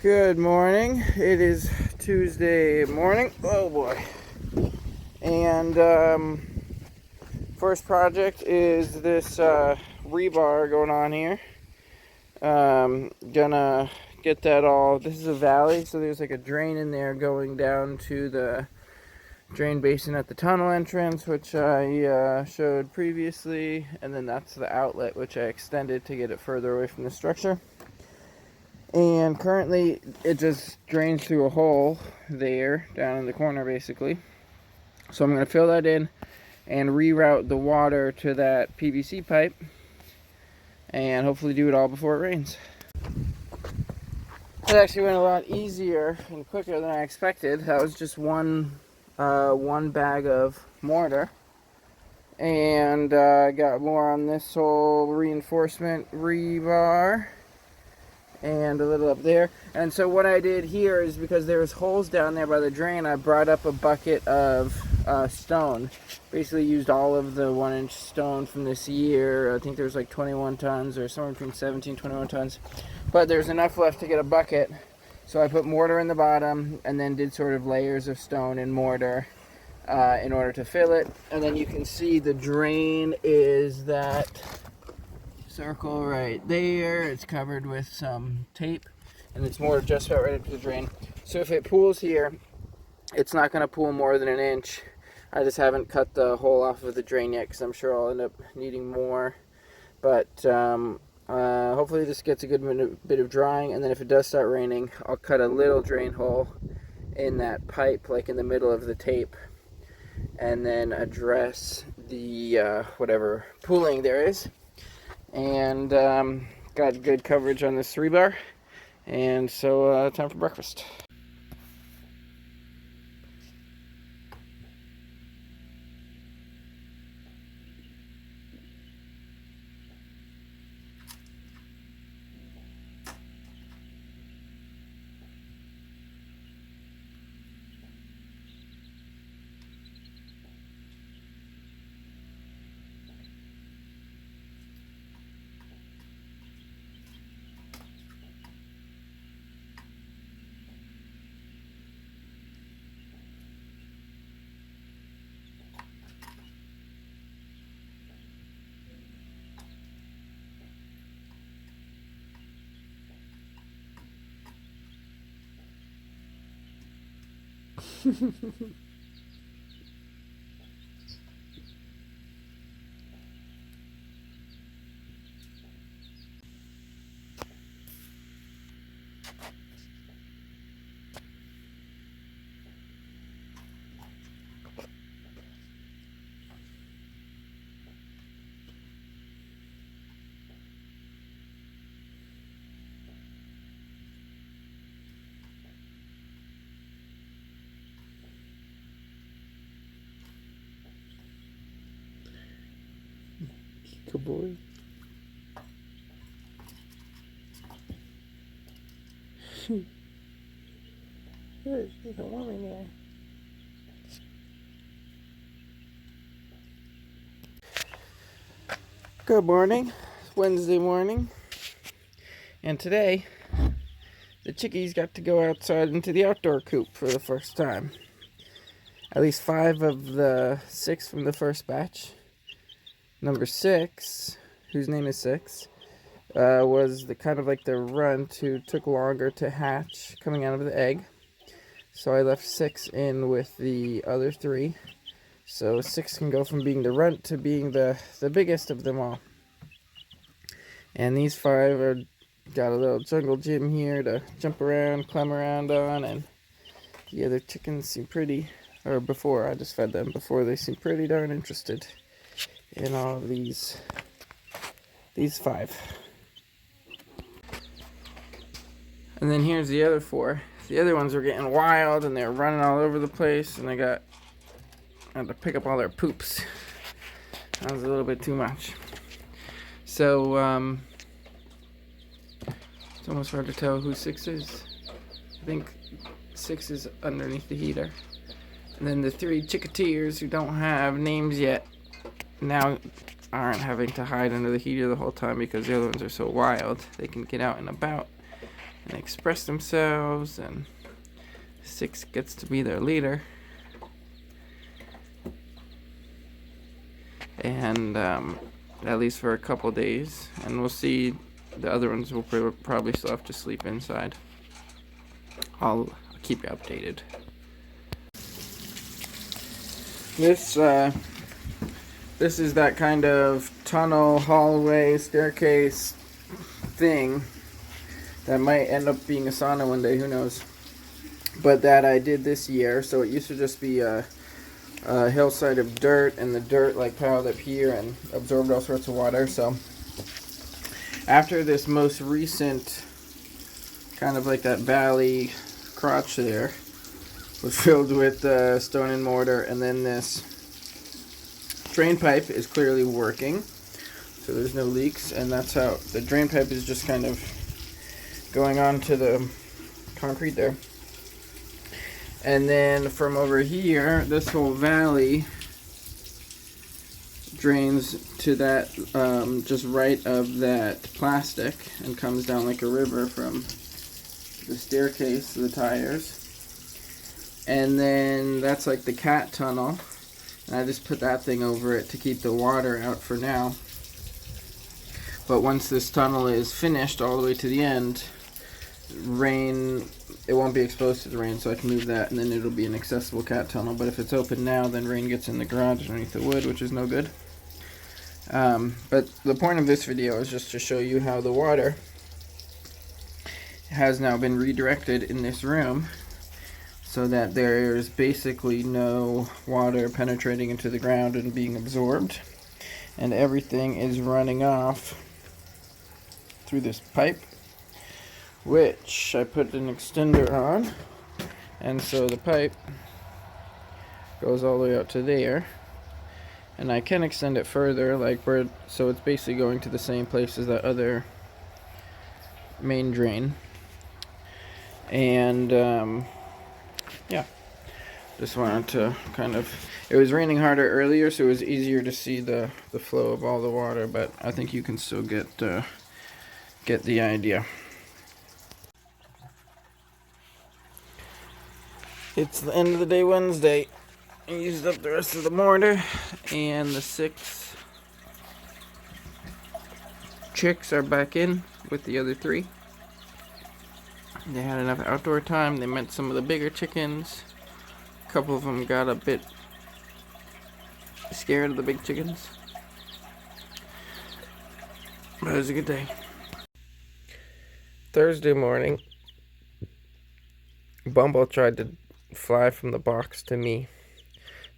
Good morning. It is Tuesday morning. Oh boy. And first project is this rebar going on here. Gonna get that all. This is a valley, so there's like a drain in there going down to the drain basin at the tunnel entrance, which I showed previously, and then that's the outlet, which I extended to get it further away from the structure. And currently it just drains through a hole there down in the corner basically. So I'm going to fill that in and reroute the water to that PVC pipe and hopefully do it all before it rains. It actually went a lot easier and quicker than I expected. That was just one bag of mortar, and I got more on this whole reinforcement rebar and a little up there. And so what I did here is, because there was holes down there by the drain, I brought up a bucket of stone. Basically used all of the 1-inch stone from this year. I think there was like 21 tons or somewhere between 17 and 21 tons. But there's enough left to get a bucket. So I put mortar in the bottom and then did sort of layers of stone and mortar in order to fill it. And then you can see the drain is that circle right there. It's covered with some tape, and it's more just about ready to drain. So if it pools here, it's not going to pool more than 1 inch. I just haven't cut the hole off of the drain yet because I'm sure I'll end up needing more. But hopefully this gets a good bit of drying, and then if it does start raining, I'll cut a little drain hole in that pipe, like in the middle of the tape, and then address the whatever pooling there is. And got good coverage on this rebar, and so time for breakfast. Good boy. Good, it's warm in there. Good morning. It's Wednesday morning, and today the chickies got to go outside into the outdoor coop for the first time. At least 5 of the 6 from the first batch. Number 6, whose name is 6, was the kind of like the runt who took longer to hatch coming out of the egg. So I left 6 in with the other 3. So 6 can go from being the runt to being the biggest of them all. And these 5 got a little jungle gym here to jump around, climb around on, and the other chickens seem pretty, or before I just fed them, before they seem pretty darn interested in all of these 5. And then here's the other 4. The other ones were getting wild and they're running all over the place, and I had to pick up all their poops. That was a little bit too much. So it's almost hard to tell who 6 is. I think 6 is underneath the heater. And then the 3 chicketeers who don't have names yet now aren't having to hide under the heater the whole time because the other ones are so wild. They can get out and about and express themselves, and 6 gets to be their leader. And at least for a couple days, and we'll see. The other ones will probably still have to sleep inside. I'll keep you updated. This is that kind of tunnel, hallway, staircase thing that might end up being a sauna one day, who knows. But that I did this year. So it used to just be a hillside of dirt, and the dirt like piled up here and absorbed all sorts of water. So after this most recent kind of like that valley crotch there was filled with stone and mortar, and then this drain pipe is clearly working, so there's no leaks, and that's how the drain pipe is just kind of going on to the concrete there. And then from over here, this whole valley drains to that just right of that plastic and comes down like a river from the staircase to the tires. And then that's like the cat tunnel, and I just put that thing over it to keep the water out for now. But once this tunnel is finished all the way to the end, rain, it won't be exposed to the rain, so I can move that, and then it'll be an accessible cat tunnel. But if it's open now, then rain gets in the garage underneath the wood, which is no good. But the point of this video is just to show you how the water has now been redirected in this room, so that there's basically no water penetrating into the ground and being absorbed, and everything is running off through this pipe, which I put an extender on, and so the pipe goes all the way out to there, and I can extend it further, like so it's basically going to the same place as that other main drain. And yeah, just wanted to kind of, it was raining harder earlier, so it was easier to see the flow of all the water, but I think you can still get the idea. It's the end of the day, Wednesday. I used up the rest of the mortar, and the 6 chicks are back in with the other 3. They had enough outdoor time. They met some of the bigger chickens. A couple of them got a bit scared of the big chickens, but it was a good day. Thursday morning, Bumble tried to fly from the box to me.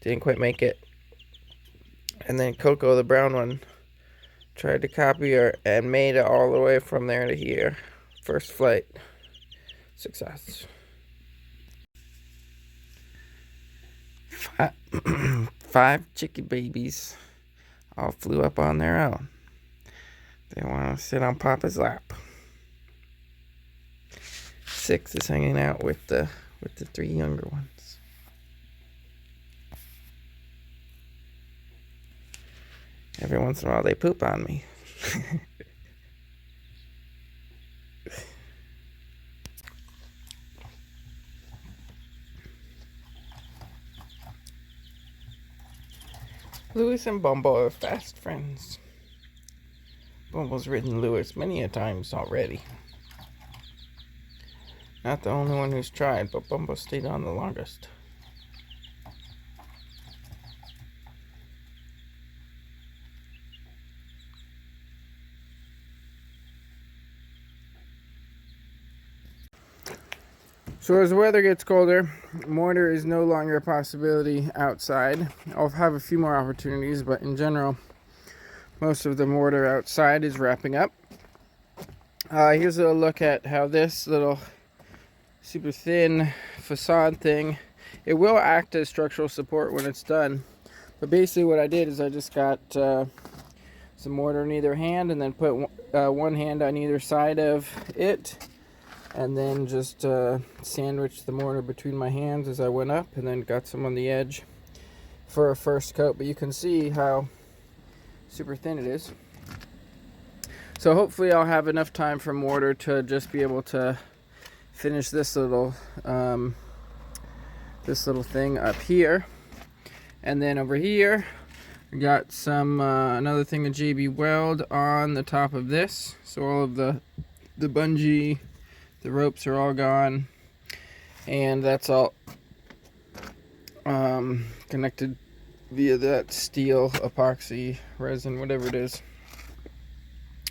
Didn't quite make it. And then Coco, the brown one, tried to copy her and made it all the way from there to here. First flight. Success. 5 chicky babies all flew up on their own. They want to sit on Papa's lap. 6 is hanging out with the 3 younger ones. Every once in a while they poop on me. Lewis and Bumble are fast friends. Bumble's ridden Lewis many a times already. Not the only one who's tried, but Bumble stayed on the longest. So as the weather gets colder, mortar is no longer a possibility outside. I'll have a few more opportunities, but in general, most of the mortar outside is wrapping up. Here's a look at how this little super thin facade thing, it will act as structural support when it's done. But basically what I did is I just got some mortar in either hand, and then put one hand on either side of it, and then just sandwiched the mortar between my hands as I went up, and then got some on the edge for a first coat. But you can see how super thin it is. So hopefully I'll have enough time for mortar to just be able to finish this little thing up here, and then over here we got some another thing of JB Weld on the top of this. So all of the bungee, the ropes are all gone, and that's all connected via that steel epoxy resin, whatever it is.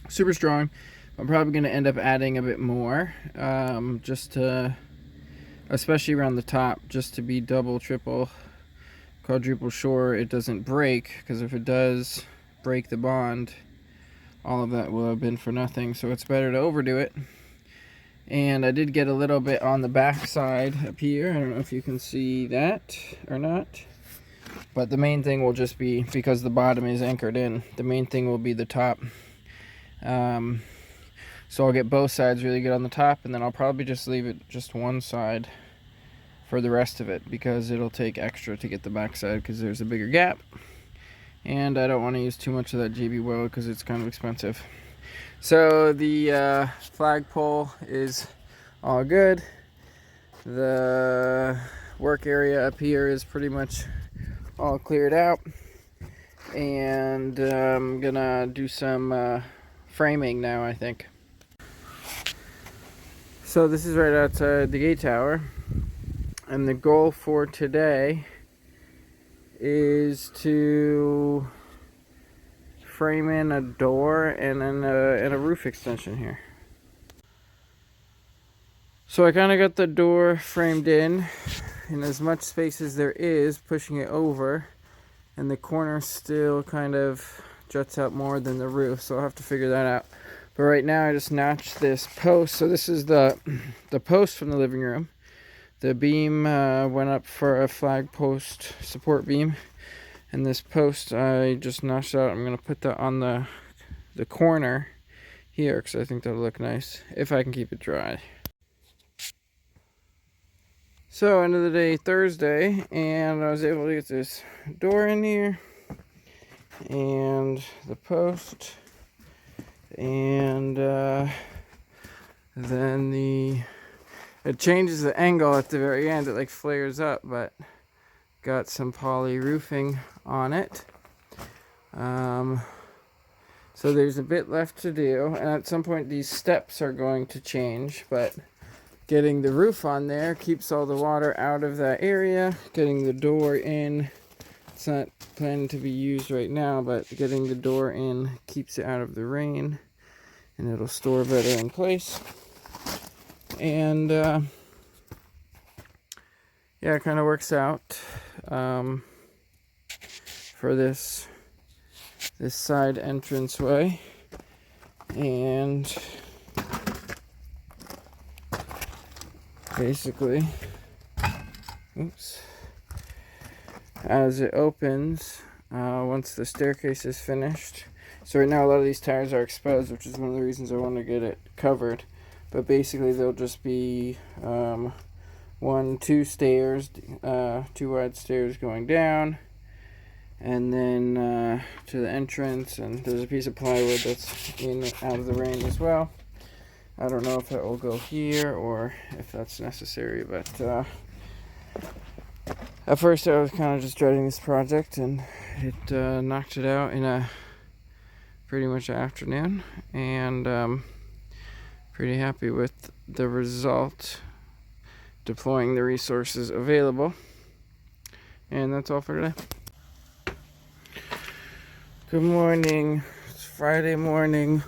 Super strong. I'm probably going to end up adding a bit more, just to, especially around the top, just to be double, triple, quadruple sure it doesn't break, because if it does break the bond, all of that will have been for nothing. So it's better to overdo it. And I did get a little bit on the back side up here. I don't know if you can see that or not, but the main thing will just be, because the bottom is anchored in, the main thing will be the top. So I'll get both sides really good on the top, and then I'll probably just leave it just one side for the rest of it, because it'll take extra to get the back side because there's a bigger gap, and I don't want to use too much of that JB Weld because it's kind of expensive. So the flagpole is all good. The work area up here is pretty much all cleared out, and I'm gonna do some framing now, I think. So this is right outside the Gatetower, and the goal for today is to frame in a door and a roof extension here. So I kind of got the door framed in as much space as there is, pushing it over, and the corner still kind of juts out more than the roof, so I'll have to figure that out. But right now I just notched this post. So this is the post from the living room. The beam went up for a flag post support beam, and this post I just notched out. I'm going to put that on the corner here because I think that'll look nice if I can keep it dry. So end of the day, Thursday, and I was able to get this door in here and the post, and then it changes the angle at the very end. It like flares up, but got some poly roofing on it. So there's a bit left to do, and at some point these steps are going to change, but getting the roof on there keeps all the water out of that area. Getting the door in, it's not planning to be used right now, but getting the door in keeps it out of the rain, and it'll store better in place. And yeah, it kind of works out for this side entranceway. And basically, as it opens, once the staircase is finished, so right now a lot of these tires are exposed, which is one of the reasons I want to get it covered. But basically they'll just be two stairs, two wide stairs going down, and then to the entrance, and there's a piece of plywood that's in out of the rain as well. I don't know if that will go here or if that's necessary, but at first I was kind of just dreading this project, and it knocked it out in a pretty much afternoon, and pretty happy with the result, deploying the resources available. And that's all for today. Good morning. It's Friday morning.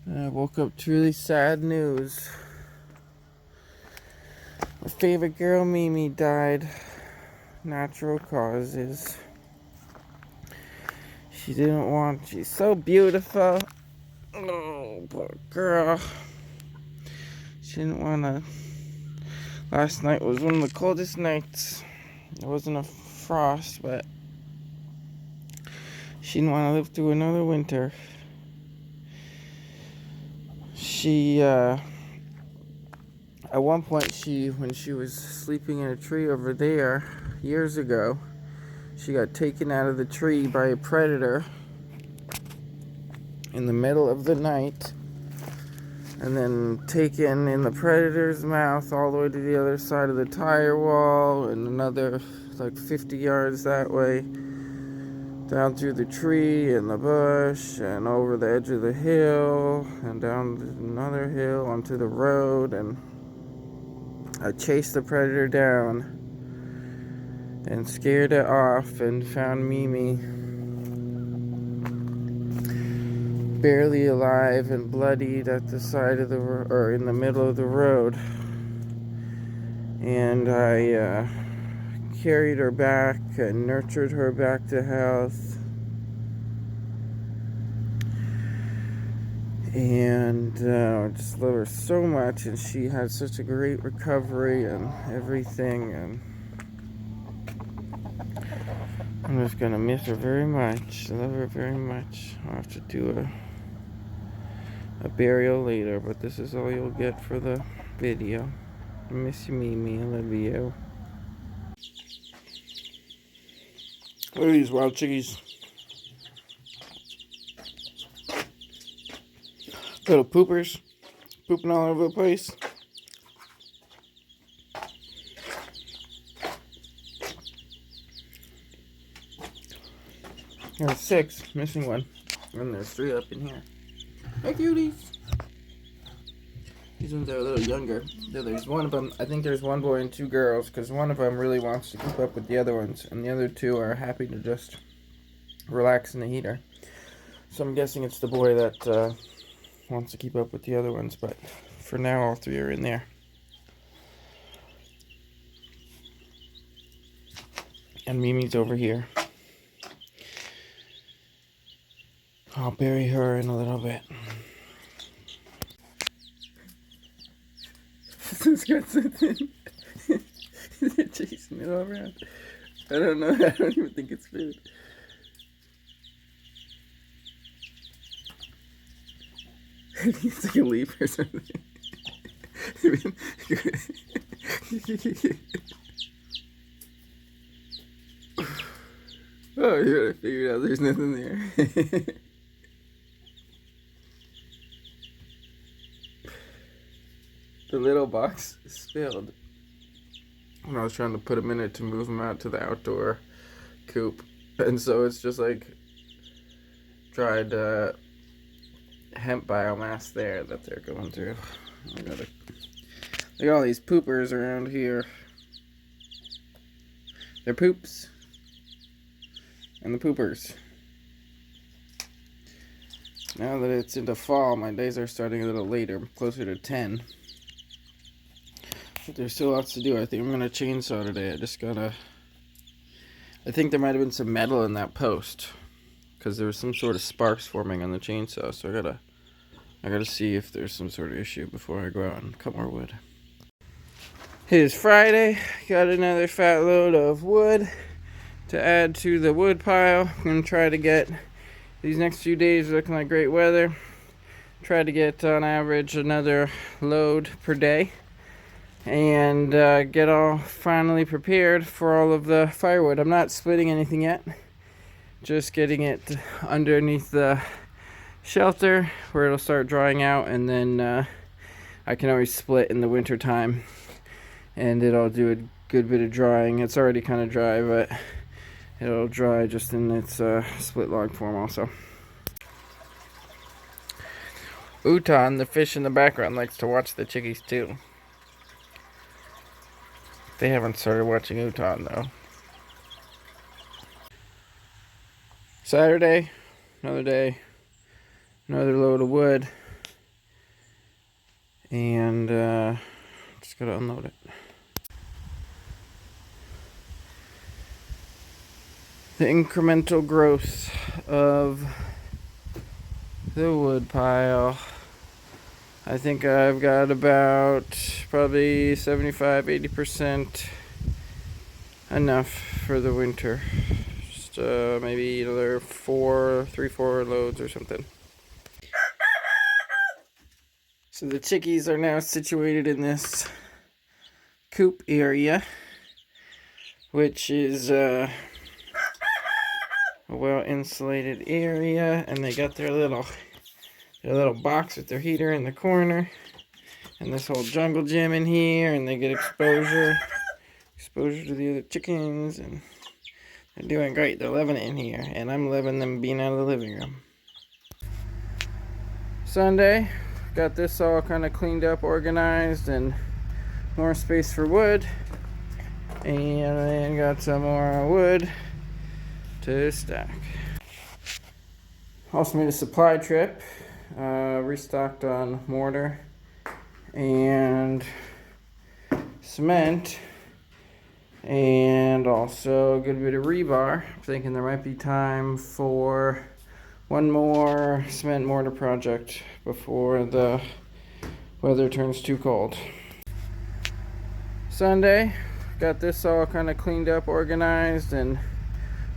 I woke up to really sad news. My favorite girl, Mimi, died. Natural causes. She's so beautiful. Oh, poor girl. She didn't want to. Last night was one of the coldest nights. It wasn't a frost, but she didn't want to live through another winter. She, at one point, when she was sleeping in a tree over there years ago, she got taken out of the tree by a predator in the middle of the night. and then taken in the predator's mouth all the way to the other side of the tire wall, and another like 50 yards that way, down through the tree and the bush and over the edge of the hill and down another hill onto the road. And I chased the predator down and scared it off and found Mimi barely alive and bloodied at the side of the or in the middle of the road. And I carried her back and nurtured her back to health. And just love her so much, and she had such a great recovery and everything, and I'm just gonna miss her very much. I love her very much. I'll have to do a burial later, but this is all you'll get for the video. I miss you, Mimi. I love you. Look at these wild chickies. Little poopers. Pooping all over the place. There's 6, missing one. And there's 3 up in here. Hey, cuties! These ones are a little younger. There's one of them, I think there's one boy and 2 girls, because one of them really wants to keep up with the other ones, and the other 2 are happy to just relax in the heater. So I'm guessing it's the boy that wants to keep up with the other ones, but for now all 3 are in there. And Mimi's over here. I'll bury her in a little bit. This got something. They're chasing it all around. I don't know. I don't even think it's food. I think it's like a leaf or something. Oh, yeah, I figured out there's nothing there. The little box spilled when I was trying to put them in it to move them out to the outdoor coop. And so it's just like dried hemp biomass there that they're going through. Look at all these poopers around here. They're poops. And the poopers. Now that it's into fall, my days are starting a little later, closer to 10. But there's still lots to do. I think I'm gonna chainsaw today. I think there might have been some metal in that post, because there was some sort of sparks forming on the chainsaw. So I gotta see if there's some sort of issue before I go out and cut more wood. It is Friday. Got another fat load of wood to add to the wood pile. I'm gonna try to get these next few days looking like great weather. Try to get on average another load per day, and get all finally prepared for all of the firewood. I'm not splitting anything yet, just getting it underneath the shelter where it'll start drying out, and then I can always split in the winter time and it'll do a good bit of drying. It's already kind of dry, but it'll dry just in its split log form also. Uton, the fish in the background, likes to watch the chickies too. They haven't started watching Uton though. Saturday, another day, another load of wood, and just gotta unload it. The incremental growth of the wood pile. I think I've got about probably 75-80% enough for the winter. Just maybe another 4 loads or something. So the chickies are now situated in this coop area, which is a well insulated area, and they got their Their little box with their heater in the corner. And this whole jungle gym in here, and they get exposure to the other chickens, and they're doing great. They're loving it in here, and I'm loving them being out of the living room. Sunday, got this all kind of cleaned up, organized, and more space for wood. And then got some more wood to stack. Also made a supply trip, restocked on mortar and cement, and also a good bit of rebar. I'm thinking there might be time for one more cement mortar project before the weather turns too cold. Sunday, got this all kind of cleaned up, organized, and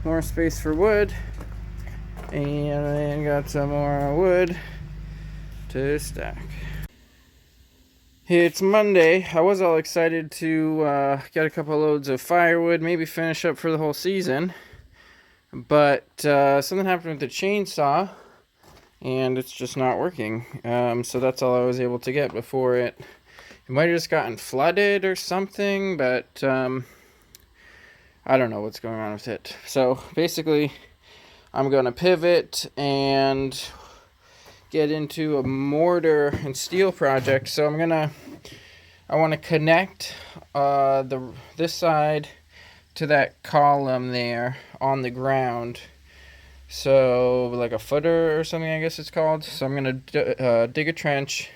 more space for wood. And then got some more wood to stack. It's Monday. I was all excited to get a couple loads of firewood, maybe finish up for the whole season. But something happened with the chainsaw, and it's just not working. So that's all I was able to get before it might have just gotten flooded or something, but I don't know what's going on with it. So basically, I'm going to pivot and get into a mortar and steel project. So I want to connect this side to that column there on the ground. So like a footer or something, I guess it's called. So I'm going to dig a trench,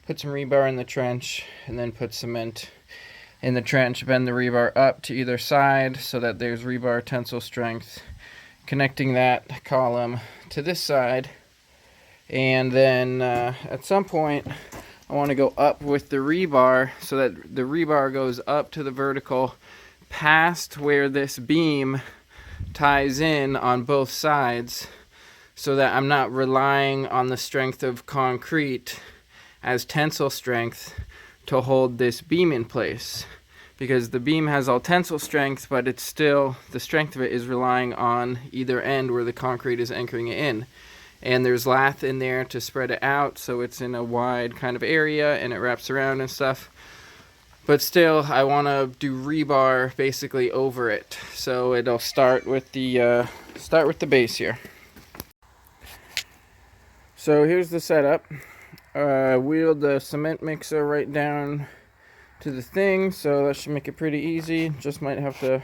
put some rebar in the trench, and then put cement in the trench, bend the rebar up to either side so that there's rebar tensile strength, connecting that column to this side. And then at some point I want to go up with the rebar so that the rebar goes up to the vertical past where this beam ties in on both sides, so that I'm not relying on the strength of concrete as tensile strength to hold this beam in place, because the beam has all tensile strength, but it's still, the strength of it is relying on either end where the concrete is anchoring it in. And there's lath in there to spread it out, so it's in a wide kind of area and it wraps around and stuff. But still, I want to do rebar basically over it, so it'll start with the base here. So here's the setup. Wheeled the cement mixer right down to the thing, so that should make it pretty easy. Just might have to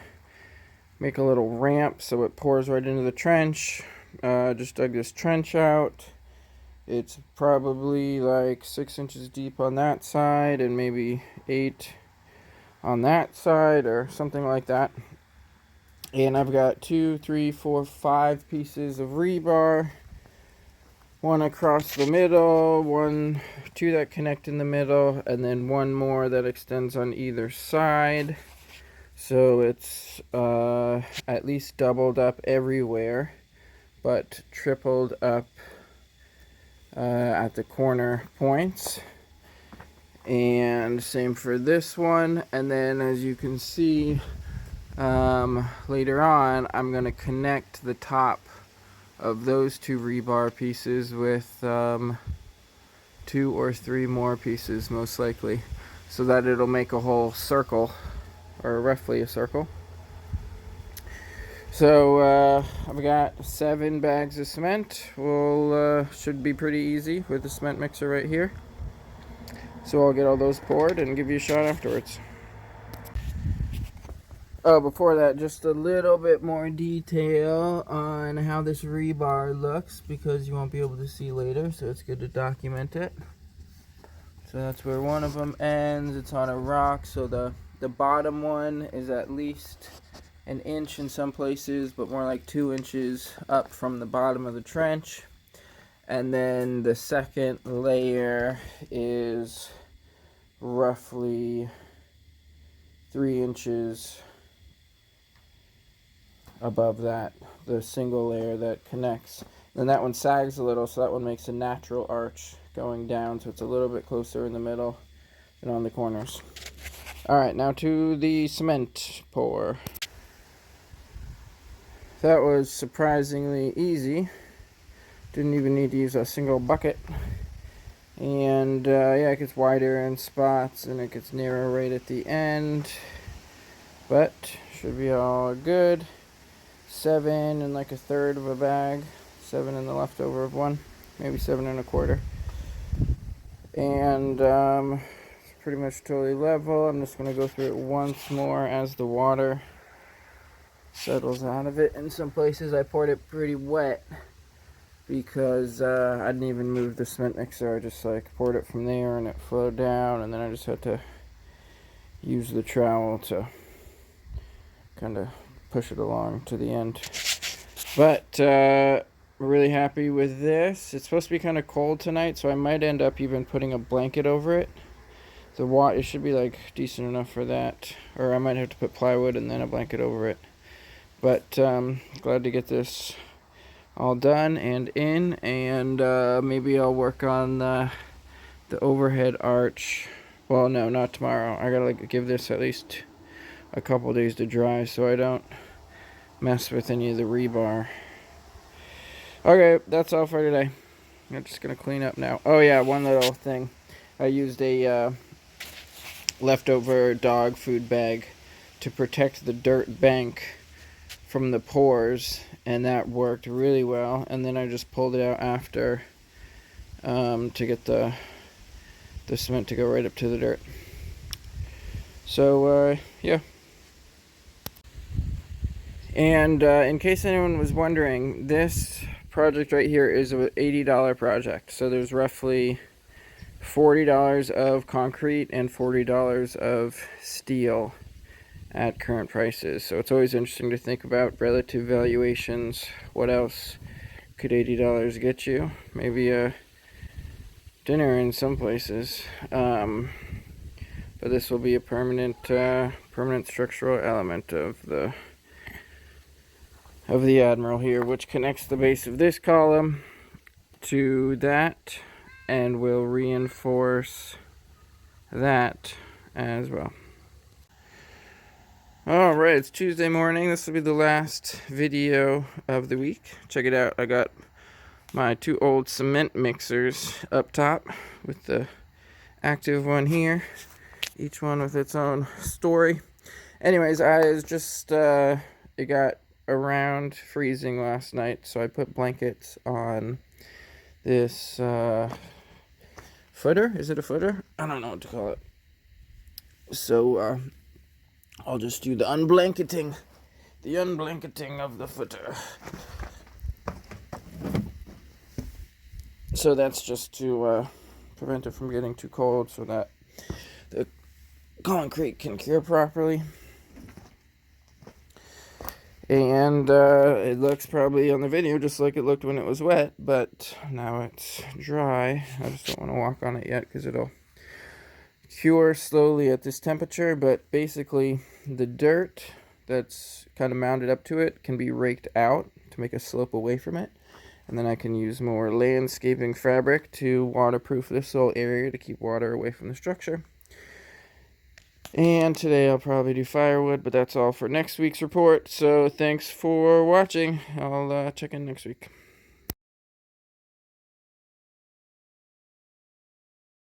make a little ramp so it pours right into the trench. Just dug this trench out. It's probably like 6 inches deep on that side and maybe 8 on that side or something like that. And I've got 2, 3, 4, 5 pieces of rebar. One across the middle, 2 that connect in the middle, and then one more that extends on either side. So it's at least doubled up everywhere, but tripled up at the corner points. And same for this one. And then, as you can see, later on, I'm going to connect the top of those 2 rebar pieces with 2 or 3 more pieces, most likely, so that it'll make a whole circle, or roughly a circle. So I've got 7 bags of cement. Should be pretty easy with the cement mixer right here. So I'll get all those poured and give you a shot afterwards. Oh, before that, just a little bit more detail on how this rebar looks, because you won't be able to see later, so it's good to document it. So that's where one of them ends. It's on a rock, so the bottom one is at least an inch in some places, but more like 2 inches up from the bottom of the trench. And then the second layer is roughly 3 inches above that, the single layer that connects. Then that one sags a little, so that one makes a natural arch going down, so it's a little bit closer in the middle than on the corners. Alright, now to the cement pour. That was surprisingly easy. Didn't even need to use a single bucket. And yeah, it gets wider in spots and it gets narrow right at the end. But should be all good. 7 and like a third of a bag. 7 and the leftover of one. Maybe 7 and a quarter. And it's pretty much totally level. I'm just going to go through it once more as the water settles out of it. In some places I poured it pretty wet because I didn't even move the cement mixer. I just like poured it from there and it flowed down, and then I just had to use the trowel to kind of push it along to the end. But we're really happy with this. It's supposed to be kind of cold tonight, so I might end up even putting a blanket over it. The water, it should be like decent enough for that, or I might have to put plywood and then a blanket over it. But glad to get this all done and in, and maybe I'll work on the overhead arch. Well, no, not tomorrow. I gotta like give this at least a couple days to dry so I don't mess with any of the rebar. Okay, that's all for today. I'm just gonna clean up now. Oh yeah, one little thing. I used a leftover dog food bag to protect the dirt bank from the pores, and that worked really well. And then I just pulled it out after to get the cement to go right up to the dirt. So yeah. And in case anyone was wondering, this project right here is an $80 project. So there's roughly $40 of concrete and $40 of steel at current prices. So it's always interesting to think about relative valuations. What else could $80 get you? Maybe a dinner in some places. But this will be a permanent structural element of the Admiral here, which connects the base of this column to that and will reinforce that as well. Alright, it's Tuesday morning. This will be the last video of the week. Check it out. I got my 2 old cement mixers up top with the active one here. Each one with its own story. Anyways, I was just, it got around freezing last night, so I put blankets on this footer. Is it a footer? I don't know what to call it. So, I'll just do the unblanketing of the footer. So that's just to prevent it from getting too cold so that the concrete can cure properly. And it looks probably on the video just like it looked when it was wet, but now it's dry. I just don't want to walk on it yet because it'll cure slowly at this temperature. But basically the dirt that's kind of mounded up to it can be raked out to make a slope away from it, and then I can use more landscaping fabric to waterproof this whole area to keep water away from the structure. And today I'll probably do firewood, but that's all for next week's report. So thanks for watching. I'll check in next week.